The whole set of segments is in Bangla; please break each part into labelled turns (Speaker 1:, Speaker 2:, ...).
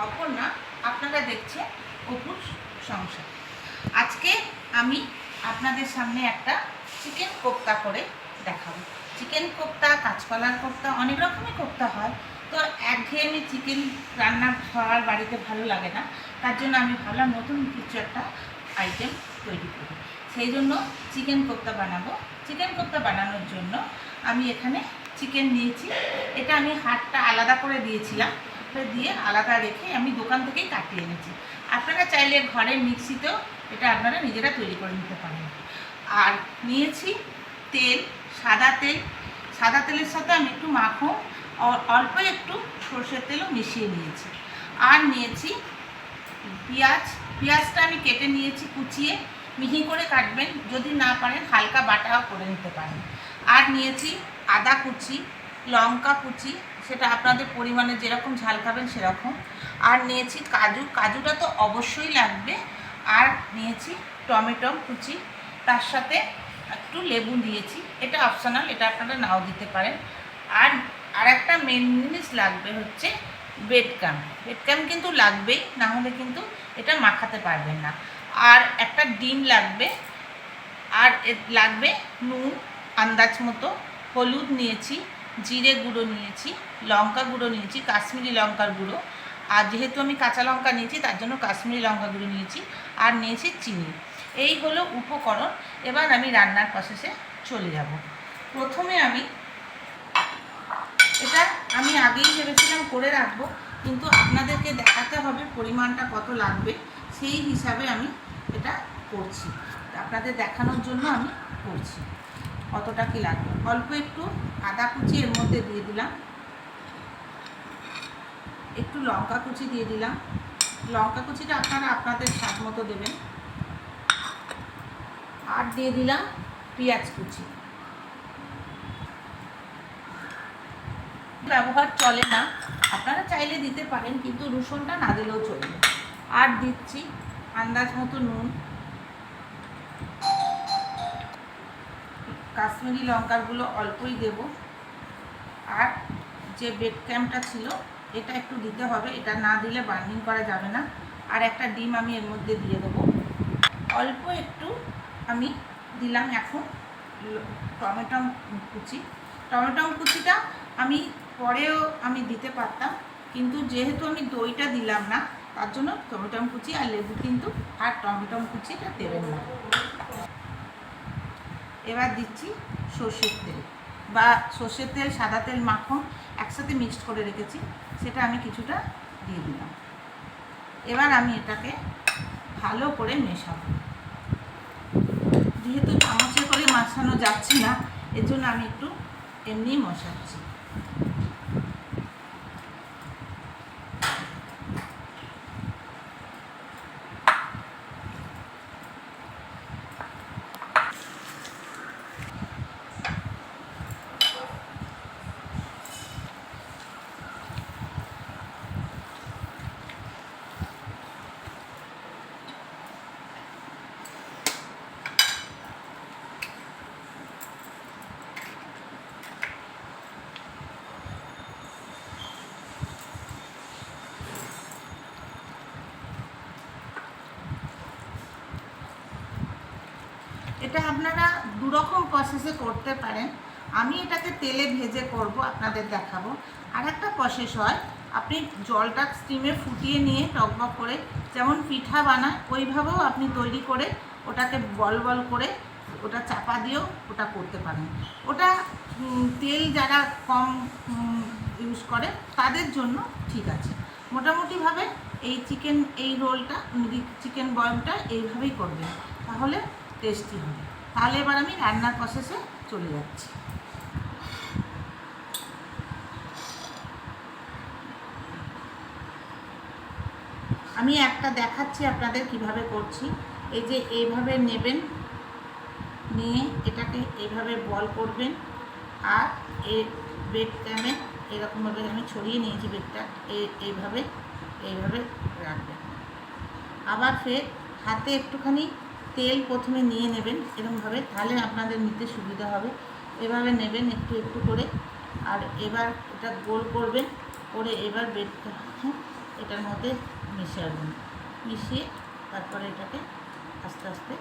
Speaker 1: অপর্ণা, আপনারা দেখছেন অপুর সংসার। আজকে আমি আপনাদের সামনে একটা চিকেন কোপ্তা করে দেখাবো। চিকেন কোপ্তা, কাঁচকলার কোপ্তা, অনেক রকমই কোপ্তা হয়। তো একঘেয়েমি চিকেন রান্না সবার বাড়িতে ভালো লাগে না, তার জন্য আমি ভাবলাম নতুন কিছু একটা আইটেম তৈরি করি। সেই জন্য চিকেন কোপ্তা বানাবো। চিকেন কোপ্তা বানানোর জন্য আমি এখানে চিকেন নিয়েছি। এটা আমি হাড়টা আলাদা করে দিয়েছিলাম, দিয়ে আলাদা রেখে আমি দোকান থেকেই কাটিয়ে এনেছি। আপনারা চাইলে ঘরের মিক্সিতেও এটা আপনারা নিজেরা তৈরি করে নিতে পারেন। আর নিয়েছি তেল, সাদা তেল। সাদা তেলের সাথে আমি একটু মাখন, অল্প একটু সর্ষের তেলও মিশিয়ে নিয়েছি। আর নিয়েছি পেঁয়াজ। পেঁয়াজটা আমি কেটে নিয়েছি, কুচিয়ে মিহি করে কাটবেন, যদি না পারেন হালকা বাটাও করে নিতে পারেন। আর নিয়েছি আদা কুচি, লঙ্কা কুচি, সেটা আপনাদের পরিমাণে যেরকম ঝাল খাবেন সেরকম। আর নিয়েছি কাজু, কাজুটা তো অবশ্যই লাগবে। আর নিয়েছি টমেটো কুচি, তার সাথে একটু লেবু দিয়েছি। এটা অপশনাল, এটা আপনারা নাও দিতে পারেন। আর একটা মেন জিনিস লাগবে হচ্ছে ব্রেডক্রাম্ব। ব্রেডক্রাম্ব কিন্তু লাগবেই, না হলে কিন্তু এটা মাখাতে পারবেন না। আর একটা ডিম লাগবে। আর লাগবে নুন আন্দাজ মতো, হলুদ নিয়েছি, জিরে গুঁড়ো নিয়েছি, লঙ্কা গুঁড়ো নিয়েছি, কাশ্মীরি লঙ্কার গুঁড়ো। আর যেহেতু আমি কাঁচা লঙ্কা নিয়েছি তার জন্য কাশ্মীরি লঙ্কা গুঁড়ো নিয়েছি। আর নিয়েছি চিনি। এই হলো উপকরণ। এবার আমি রান্নার প্রসেসে চলে যাব। প্রথমে এটা আমি আগেই ভেবেছিলাম করে রাখবো, কিন্তু আপনাদেরকে দেখাতে হবে পরিমাণটা কত লাগবে, সেই হিসাবে আমি এটা করছি। আপনাদের দেখানোর জন্য আমি করছি কতটা কি লাগবে। অল্প একটু আদা কুচি এর মধ্যে দিয়ে দিলাম, একটু লঙ্কা কুচি দিয়ে দিলাম। লঙ্কা কুচিটা আপনারা আপনাদের স্বাদ মতো দেবেন। আর দিয়ে দিলাম পেঁয়াজ কুচি। ব্যবহার চলে না, আপনারা চাইলে দিতে পারেন, কিন্তু রসুনটা না দিলেও চলবে। আর দিচ্ছি আন্দাজ মতো নুন, কাশ্মীরি লঙ্কারগুলো অল্পই দেব। আর যে ব্রেডক্রাম্বটা ছিল এটা একটু দিতে হবে, এটা না দিলে বার্নিং করা যাবে না। আর একটা ডিম আমি এর মধ্যে দিয়ে দেবো। অল্প একটু আমি দিলাম এখন টমেটো কুচি। টমেটো কুচিটা আমি পরেও আমি দিতে পারতাম, কিন্তু যেহেতু আমি দইটা দিলাম না তার জন্য টমেটো কুচি আর লেবু কিন্তু আর টমেটো কুচিটা দেবেন না। এবার দিচ্ছি সর্ষের তেল, বা সর্ষের তেল সাদা তেল মাখন একসাথে মিক্সড করে রেখেছি, সেটা আমি কিছুটা দিয়ে দিলাম। এবার আমি এটাকে ভালো করে মেশাবো। যেহেতু চামচে করে মাখানো যাচ্ছে না, এর জন্য আমি একটু এমনি মশাচ্ছি। এটা আপনারা দুরকম প্রসেসে করতে পারেন। আমি এটাকে তেলে ভেজে করব, আপনাদের দেখাবো। আর একটা প্রসেস হয়, আপনি জলটা স্টিমে ফুটিয়ে নিয়ে টকবক করে যেমন পিঠা বানায় ওইভাবেও আপনি তৈরি করে ওটাকে বল বল করে ওটা চাপা দিয়েও ওটা করতে পারেন। ওটা তেল যারা কম ইউজ করে তাদের জন্য ঠিক আছে। মোটামুটিভাবে এই রোলটা, চিকেন বয়েলটা এইভাবেই করবেন, তাহলে টেস্টি হবে। তাহলে এবার আমি রান্নার প্রসেসে চলে যাচ্ছি। আমি একটা দেখাচ্ছি আপনাদের কিভাবে করছি। এই যে এইভাবে নেবেন, নিয়ে এটাকে এইভাবে বল করবেন। আর এই ব্রেডক্রাম্বে এরকমভাবে আমি ছড়িয়ে নিয়েছি ব্রেডটা, এইভাবে রাখবেন। আবার ফের হাতে একটুখানি তেল প্রথমে নিয়ে নেবেন এরকমভাবে, তাহলে আপনাদের নিতে সুবিধা হবে। এভাবে নেবেন একটু একটু করে। আর এবার এটা গোল করবেন, করে এবার ব্রেডটা এটার মধ্যে মিশাবেন, মিশিয়ে তারপরে এটাকে আস্তে আস্তে।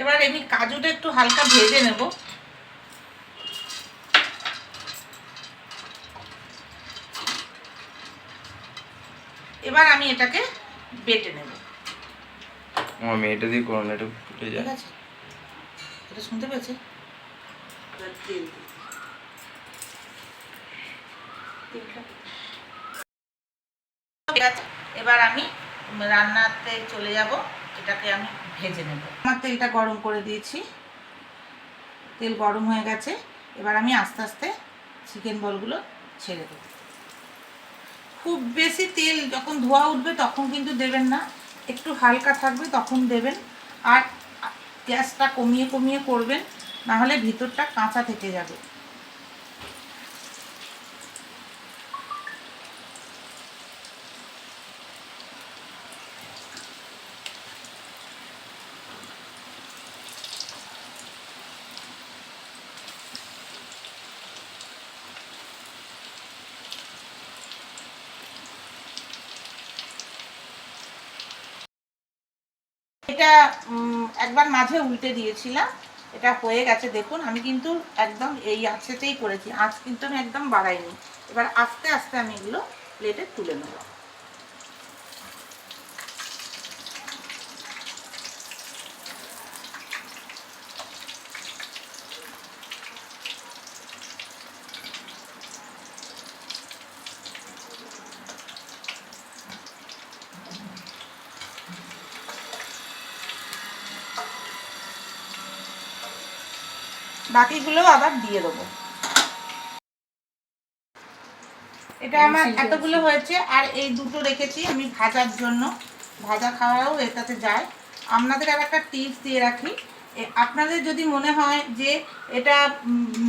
Speaker 1: এবার আমি কাজুটা একটু হালকা ভেজে নেব। এবার আমি এটাকে বেটে নেব।
Speaker 2: আমি এটা দিয়ে করুন, এটা ফুটে যায়।
Speaker 1: ঠিক আছে, এটা শুনতে পেয়েছে? এবার আমি রান্নাতে চলে যাব, এটাকে আমি ভেজে নেব। আমার তেলটা গরম করে দিয়েছি, তেল গরম হয়ে গেছে। এবার আমি আস্তে আস্তে চিকেন বলগুলো ছেড়ে দেব। খুব বেশি তেল যখন ধোয়া উঠবে তখন কিন্তু দেবেন না, একটু হালকা থাকবে তখন দেবেন। আর গ্যাসটা কমিয়ে কমিয়ে করবেন, নাহলে ভিতরটা কাঁচা থেকে যাবে। এটা একবার মাঝে উল্টে দিয়েছিলাম, এটা হয়ে গেছে দেখুন। আমি কিন্তু একদম এই আঁচেতেই করেছি, আঁচ কিন্তু আমি একদম বাড়াইনি। এবার আস্তে আস্তে আমি এগুলো প্লেটে তুলে নেব। বাকিগুলো আবার দিয়ে দেবো। এটা আমার এতগুলো হয়েছে, আর এই দুটো রেখেছি আমি ভাজার জন্য, ভাজা খাওয়াও এটাতে যায়। আপনাদের আর একটা টিপস দিয়ে রাখি, আপনাদের যদি মনে হয় যে এটা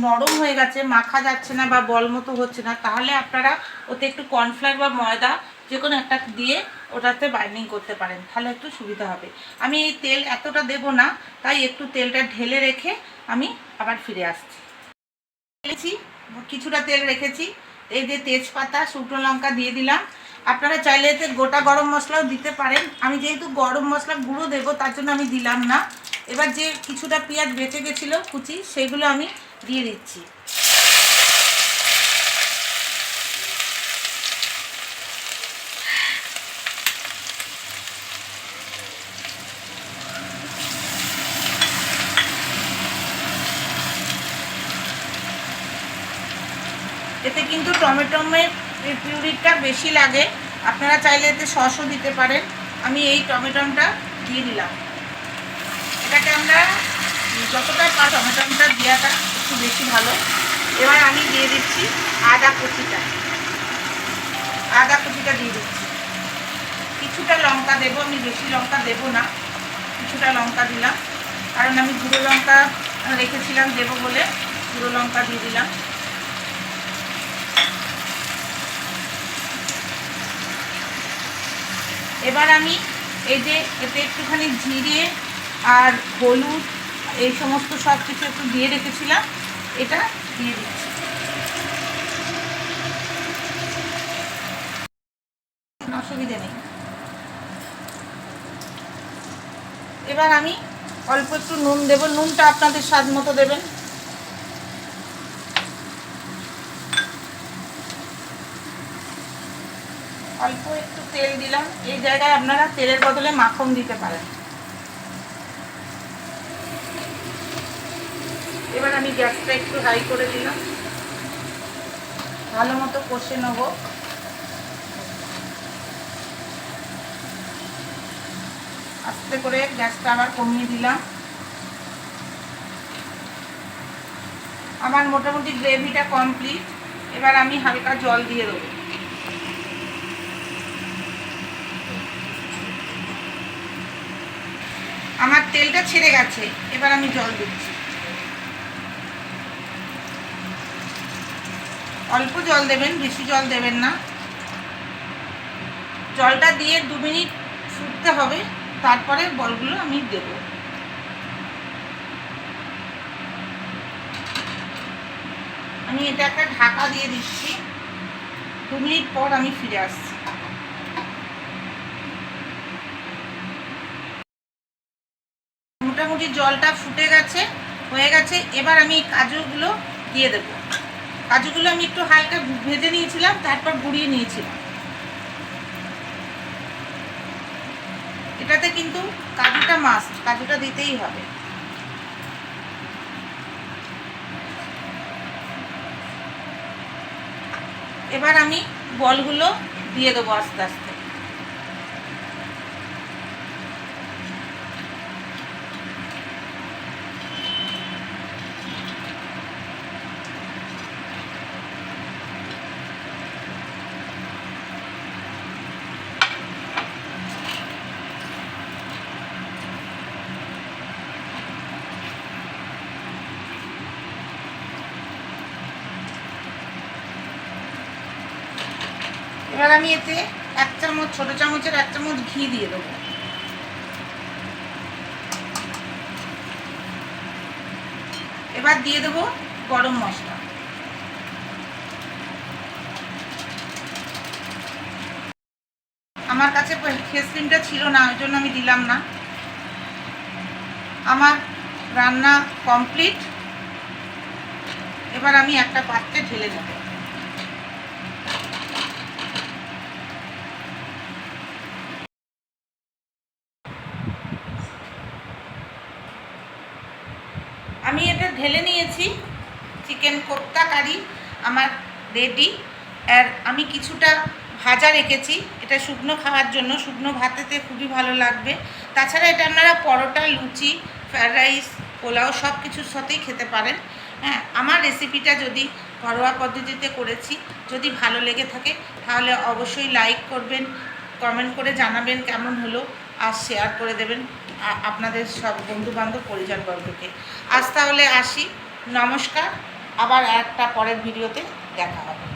Speaker 1: নরম হয়ে গেছে, মাখা যাচ্ছে না বা বল মতো হচ্ছে না, তাহলে আপনারা ওতে একটু কর্নফ্লাওয়ার বা ময়দা যে কোনো একটা দিয়ে ওটাতে বাইন্ডিং করতে পারেন, তাহলে একটু সুবিধা হবে। আমি এই তেল এতটা দেব না, তাই একটু তেলটা ঢেলে রেখে আমি আবার ফিরে আসছি। কিছুটা তেল রেখেছি, এই যে তেজপাতা, শুকনো লঙ্কা দিয়ে দিলাম। আপনারা চাইলে এতে গোটা গরম মশলাও দিতে পারেন, আমি যেহেতু গরম মশলা গুঁড়ো দেবো তার জন্য আমি দিলাম না। এবার যে কিছুটা পেঁয়াজ বেঁচে গেছিলো কুচি, সেগুলো আমি দিয়ে দিচ্ছি। এতে কিন্তু টমেটোমের পিউরিটা বেশি লাগে, আপনারা চাইলে এতে সসও দিতে পারেন। আমি এই টমেটোটা দিয়ে দিলাম। এটাকে আমরা যতটা টমেটোটা দেওয়াটা একটু বেশি ভালো। এবার আমি দিয়ে দিচ্ছি আদা কুচিটা, দিয়ে দিচ্ছি। কিছুটা লঙ্কা দেবো, আমি বেশি লঙ্কা দেবো না, কিছুটা লঙ্কা দিলাম, কারণ আমি গুঁড়ো লঙ্কা রেখেছিলাম দেবো বলে গুঁড়ো লঙ্কা দিয়ে দিলাম। এবার আমি এই যে এতে একটুখানি জিরে আর হলুদ এই সমস্ত সব কিছু একটু দিয়ে রেখেছিলাম, এটা দিয়ে দিচ্ছি। অসুবিধে নেই। এবার আমি অল্প একটু নুন দেব, নুনটা আপনাদের স্বাদ মতো দেবেন। অল্প একটু তেল দিলাম, এই জায়গায় আপনারা তেলের বদলে মাখন দিতে পারেন। এবার আমি গ্যাসটা একটু হাই করে দিলাম, ভালো মতো কষে নেব। আস্তে করে গ্যাসটা আবার কমিয়ে দিলাম। আমার মোটামুটি গ্রেভিটা কমপ্লিট। এবার আমি হালকা জল দিয়ে দেবো। আমার তেলটা ছেড়ে গেছে, এবার আমি জল দিচ্ছি। অল্প জল দেবেন, বেশি জল দেবেন না। জলটা দিয়ে 2 মিনিট ফুটতে হবে, তারপরে বলগুলো আমি দেব। আমি এটা একটা ঢাকা দিয়ে দিচ্ছি, 2 2 মিনিট পর আমি ফিরে আসছি। মোটামুটি জলটা ফুটে গেছে, হয়ে গেছে। এবার আমি কাজুগুলো দিয়ে দেবো। কাজুগুলো আমি একটু হালকা ভেজে নিয়েছিলাম, তারপর গুঁড়িয়ে নিয়েছিলাম। এটাতে কিন্তু কাজুটা মাস্ট, কাজুটা দিতেই হবে। এবার আমি বলগুলো দিয়ে দেবো আস্তে আস্তে। এবার আমি এতে 1 চামচ, ছোটো চামচের 1 চামচ ঘি দিয়ে দেবো। এবার দিয়ে দেবো গরম মশলা। আমার কাছে ফেস ক্রিমটা ছিল না, ওই জন্য আমি দিলাম না। আমার রান্না কমপ্লিট। এবার আমি একটা পাত্রে ঢেলে নেব। আমি এটা ঢেলে নিয়েছি। চিকেন কোপ্তা কারি আমার রেডি। আর আমি কিছুটা ভাজা রেখেছি, এটা শুকনো খাওয়ার জন্য, শুকনো ভাতেতে খুবই ভালো লাগবে। তাছাড়া এটা আপনারা পরোটা, লুচি, ফ্রায়েড রাইস, পোলাও সব কিছুর সাথেই খেতে পারেন। হ্যাঁ, আমার রেসিপিটা যদি ঘরোয়া পদ্ধতিতে করেছি, যদি ভালো লেগে থাকে তাহলে অবশ্যই লাইক করবেন, কমেন্ট করে জানাবেন কেমন হলো, আর শেয়ার করে দেবেন আপনাদের সব বন্ধুবান্ধব, পরিজনবর্গকে। আজ তাহলে আসি, নমস্কার। আবার একটা পরের ভিডিওতে দেখা হবে।